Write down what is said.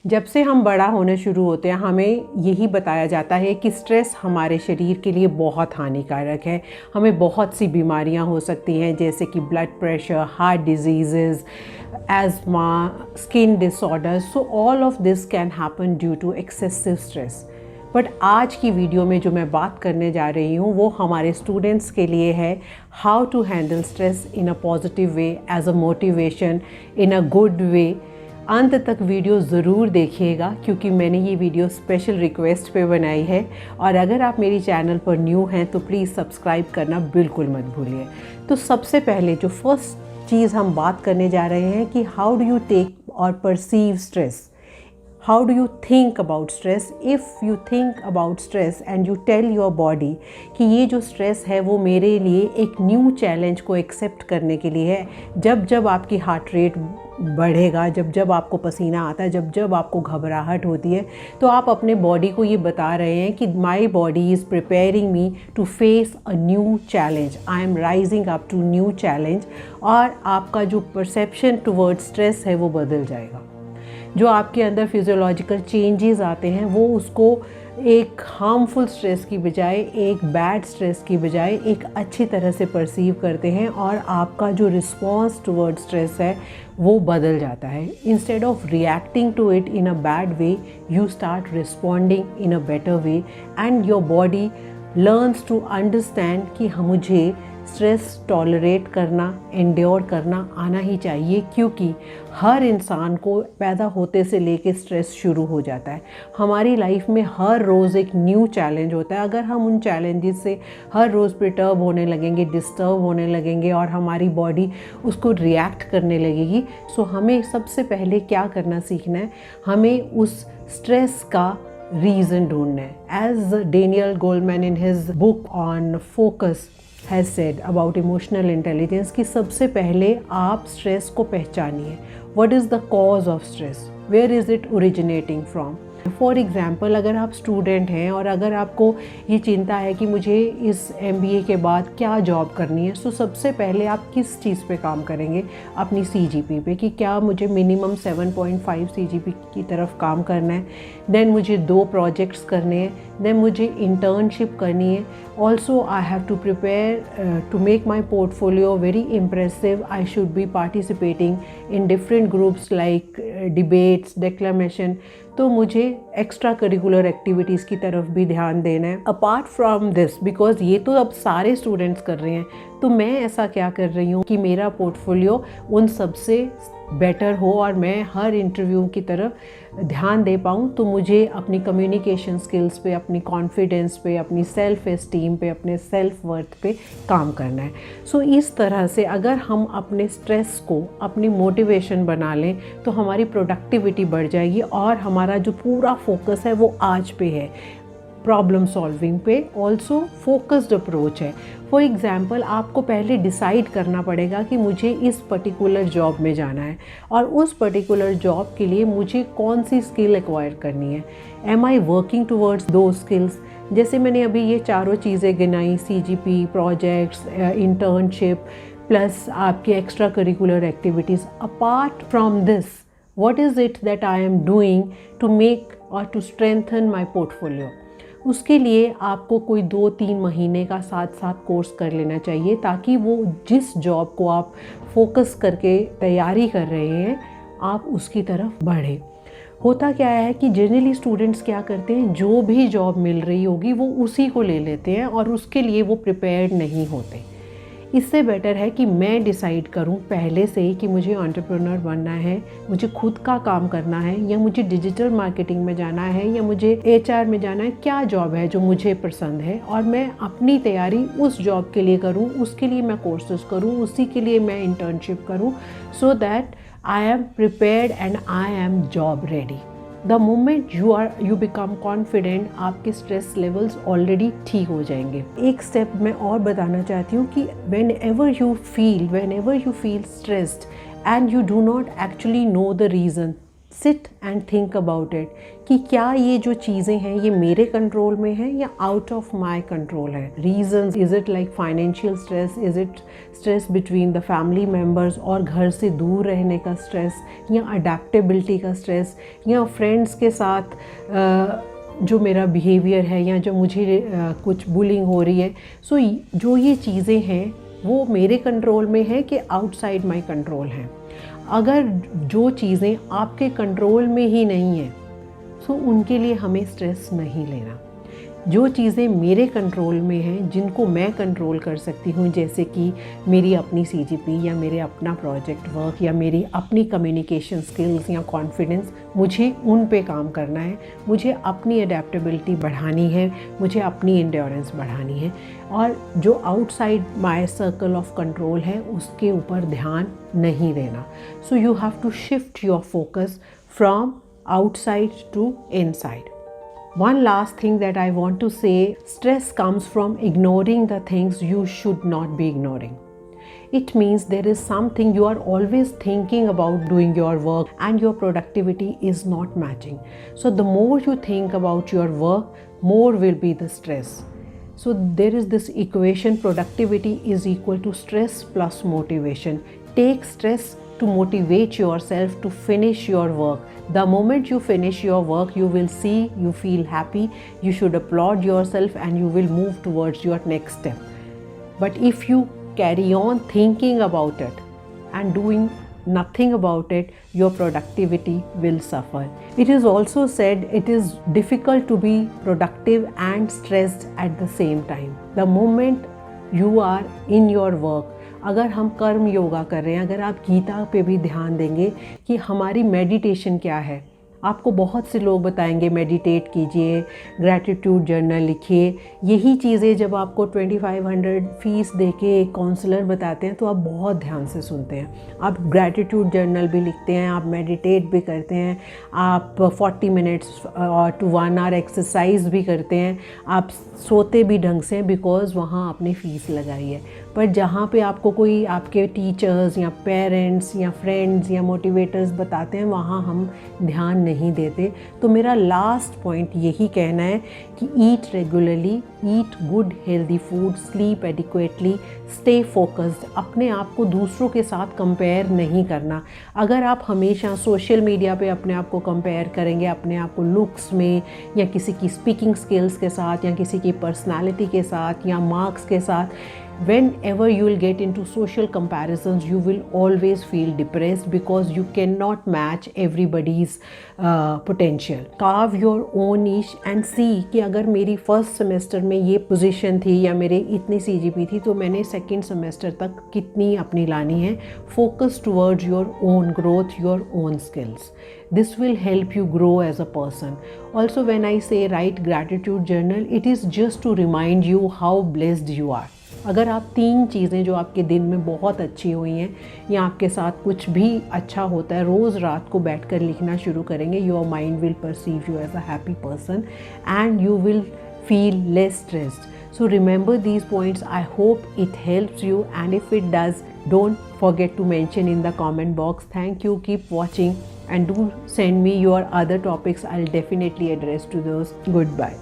जब से हम बड़ा होने शुरू होते हैं हमें यही बताया जाता है कि स्ट्रेस हमारे शरीर के लिए बहुत हानिकारक है। हमें बहुत सी बीमारियां हो सकती हैं जैसे कि blood pressure, heart disease, asthma, skin disorders. So all of this can happen due to excessive stress. But आज की वीडियो में जो मैं बात करने जा रही हूँ वो हमारे स्टूडेंट्स के लिए है, how to handle stress in a positive way, as a motivation, in a good way. अंत तक वीडियो ज़रूर देखिएगा क्योंकि मैंने ये वीडियो स्पेशल रिक्वेस्ट पे बनाई है। और अगर आप मेरी चैनल पर न्यू हैं तो प्लीज़ सब्सक्राइब करना बिल्कुल मत भूलिए। तो सबसे पहले जो फर्स्ट चीज़ हम बात करने जा रहे हैं कि हाउ डू यू टेक और perceive stress, how do you think about stress? If you think about stress and you tell your body कि ये जो स्ट्रेस है वो मेरे लिए एक न्यू चैलेंज को एक्सेप्ट करने के लिए है। जब जब आपकी हार्ट रेट बढ़ेगा, जब जब आपको पसीना आता है, जब जब आपको घबराहट होती है, तो आप अपने बॉडी को ये बता रहे हैं कि my body is preparing me to face a new challenge, I am rising up to new challenge. और आपका जो परसेप्शन टुवर्ड स्ट्रेस है वो बदल जाएगा। जो आपके अंदर फिजियोलॉजिकल चेंजेस आते हैं वो उसको एक हार्मफुल स्ट्रेस की बजाय, एक बैड स्ट्रेस की बजाय एक अच्छी तरह से परसीव करते हैं और आपका जो रिस्पॉन्स टुवर्ड स्ट्रेस है वो बदल जाता है। Instead of reacting to it in a bad way, you start responding in a better way and your body learns to understand कि मुझे स्ट्रेस टॉलरेट करना, एंड्योर करना आना ही चाहिए, क्योंकि हर इंसान को पैदा होते से लेके स्ट्रेस शुरू हो जाता है। हमारी लाइफ में हर रोज़ एक न्यू चैलेंज होता है। अगर हम उन चैलेंजेस से हर रोज़ प्रिटर्ब होने लगेंगे, डिस्टर्ब होने लगेंगे और हमारी बॉडी उसको रिएक्ट करने लगेगी, सो हमें सबसे पहले क्या करना सीखना है, हमें उस स्ट्रेस का रीज़न ढूंढना है। As Daniel Goleman in his book on focus has said about emotional intelligence कि सबसे पहले आप स्ट्रेस को पहचानिए। What is the cause of stress, where is it originating from. For example, अगर आप स्टूडेंट हैं और अगर आपको ये चिंता है कि मुझे इस MBA के बाद क्या जॉब करनी है, तो सबसे पहले आप किस चीज़ पे काम करेंगे, अपनी CGP पे, कि क्या मुझे मिनिमम 7.5 CGP की तरफ काम करना है। देन मुझे 2 प्रोजेक्ट्स करने हैं, देन मुझे इंटर्नशिप करनी है। Also I have to prepare to make my portfolio very impressive. I should be participating in different groups like debates, declamation. तो मुझे एक्स्ट्रा करिकुलर एक्टिविटीज़ की तरफ भी ध्यान देना है। अपार्ट फ्रॉम दिस, बिकॉज ये तो अब सारे स्टूडेंट्स कर रहे हैं, तो मैं ऐसा क्या कर रही हूँ कि मेरा पोर्टफोलियो उन सबसे बेटर हो और मैं हर इंटरव्यू की तरफ ध्यान दे पाऊँ। तो मुझे अपनी कम्युनिकेशन स्किल्स पे, अपनी कॉन्फिडेंस पे, अपनी सेल्फ एस्टीम पे, अपने सेल्फ वर्थ पे काम करना है। सो इस तरह से अगर हम अपने स्ट्रेस को अपनी मोटिवेशन बना लें तो हमारी प्रोडक्टिविटी बढ़ जाएगी और हमारा जो पूरा फोकस है वो आज पे है, प्रॉब्लम सॉल्विंग पे। ऑल्सो फोकस्ड अप्रोच है। फॉर एग्ज़ाम्पल, आपको पहले डिसाइड करना पड़ेगा कि मुझे इस पर्टिकुलर जॉब में जाना है और उस पर्टिकुलर जॉब के लिए मुझे कौन सी स्किल एक्वायर करनी है। Am I working towards those skills. जैसे मैंने अभी ये चारों चीज़ें गिनाई, CGP, प्रोजेक्ट्स, इंटर्नशिप प्लस आपकी extra curricular activities. Apart from this, what is it that I am doing to make और टू स्ट्रेंथन माई पोर्टफोलियो। उसके लिए आपको कोई 2-3 महीने का साथ साथ कोर्स कर लेना चाहिए ताकि वो जिस जॉब को आप फोकस करके तैयारी कर रहे हैं आप उसकी तरफ बढ़े। होता क्या है कि जनरली स्टूडेंट्स क्या करते हैं, जो भी जॉब मिल रही होगी वो उसी को ले लेते हैं और उसके लिए वो प्रिपेयर्ड नहीं होते। इससे बेटर है कि मैं डिसाइड करूं पहले से ही कि मुझे एंटरप्रेन्योर बनना है, मुझे खुद का काम करना है, या मुझे डिजिटल मार्केटिंग में जाना है, या मुझे HR में जाना है। क्या जॉब है जो मुझे पसंद है और मैं अपनी तैयारी उस जॉब के लिए करूं, उसके लिए मैं कोर्सेज करूं, उसी के लिए मैं इंटर्नशिप करूं, so that I M prepared and I am job ready. The moment you become confident, आपके स्ट्रेस लेवल्स ऑलरेडी ठीक हो जाएंगे। एक स्टेप मैं और बताना चाहती हूँ कि when ever you feel stressed and you do not actually know the reason, sit and think about it कि क्या ये जो चीज़ें हैं ये मेरे कंट्रोल में हैं या आउट ऑफ माई कंट्रोल है. Reasons, is it like financial stress, is it stress between the family members और घर से दूर रहने का स्ट्रेस, या अडेप्टेबिलिटी का स्ट्रेस, या फ्रेंड्स के साथ जो मेरा बिहेवियर है, या जो मुझे कुछ बुलिंग हो रही है. सो जो ये चीज़ें हैं वो मेरे कंट्रोल में है कि आउटसाइड माई कंट्रोल हैं. अगर जो चीज़ें आपके कंट्रोल में ही नहीं हैं तो उनके लिए हमें स्ट्रेस नहीं लेना. जो चीज़ें मेरे कंट्रोल में हैं, जिनको मैं कंट्रोल कर सकती हूँ, जैसे कि मेरी अपनी CGP या मेरे अपना प्रोजेक्ट वर्क या मेरी अपनी कम्युनिकेशन स्किल्स या कॉन्फिडेंस, मुझे उन पे काम करना है. मुझे अपनी अडेप्टेबिलिटी बढ़ानी है, मुझे अपनी एंड्योरेंस बढ़ानी है. और जो outside my circle of control है उसके ऊपर ध्यान नहीं देना. So you have to shift your focus from outside to inside. One last thing that I want to say, stress comes from ignoring the things you should not be ignoring. It means there is something you are always thinking about doing your work and your productivity is not matching. So the more you think about your work, more will be the stress. So there is this equation, productivity is equal to stress plus motivation. Take stress to motivate yourself to finish your work. The moment you finish your work, you will see, you feel happy, you should applaud yourself and you will move towards your next step. But if you carry on thinking about it and doing nothing about it, your productivity will suffer. It is also said it is difficult to be productive and stressed at the same time. The moment you are in your work, अगर हम कर्म योगा कर रहे हैं, अगर आप गीता पे भी ध्यान देंगे कि हमारी मेडिटेशन क्या है, आपको बहुत से लोग बताएंगे मेडिटेट कीजिए, ग्रैटिट्यूड जर्नल लिखिए. यही चीज़ें जब आपको 2500 फीस देके एक काउंसलर बताते हैं तो आप बहुत ध्यान से सुनते हैं. आप ग्रैटिट्यूड जर्नल भी लिखते हैं, आप मेडिटेट भी करते हैं, आप 40 मिनट्स टू 1 आवर एक्सरसाइज भी करते हैं, आप सोते भी ढंग से, बिकॉज़ वहाँ आपने फ़ीस लगाई है. पर जहाँ पे आपको कोई आपके टीचर्स या पेरेंट्स या फ्रेंड्स या मोटिवेटर्स बताते हैं, वहाँ हम ध्यान नहीं देते. तो मेरा लास्ट पॉइंट यही कहना है कि eat regularly, eat good healthy food, sleep adequately, stay focused. अपने आप को दूसरों के साथ कंपेयर नहीं करना. अगर आप हमेशा सोशल मीडिया पे अपने आप को कंपेयर करेंगे, अपने आप को लुक्स में या किसी की स्पीकिंग स्किल्स के साथ या किसी की पर्सनालिटी के साथ या मार्क्स के साथ, whenever you will get into social comparisons, you will always feel depressed because you cannot match everybody's potential. Carve your own niche and see कि अगर मेरी फर्स्ट सेमेस्टर में ये पोजीशन थी या मेरे इतनी CGP थी तो मैंने सेकेंड सेमेस्टर तक कितनी अपनी लानी है. Focus towards your own growth, your own skills. This will help you grow as a person. Also, when I say write gratitude journal, it is just to remind you how blessed you are. अगर आप 3 चीज़ें जो आपके दिन में बहुत अच्छी हुई हैं या आपके साथ कुछ भी अच्छा होता है, रोज़ रात को बैठकर लिखना शुरू करेंगे, your mind will perceive you as a happy person and you will feel less stressed. So remember these points. I hope it helps you, and if it does, don't forget to mention in the comment box. Thank you. Keep watching and do send me your other topics. I'll definitely address to those. Goodbye.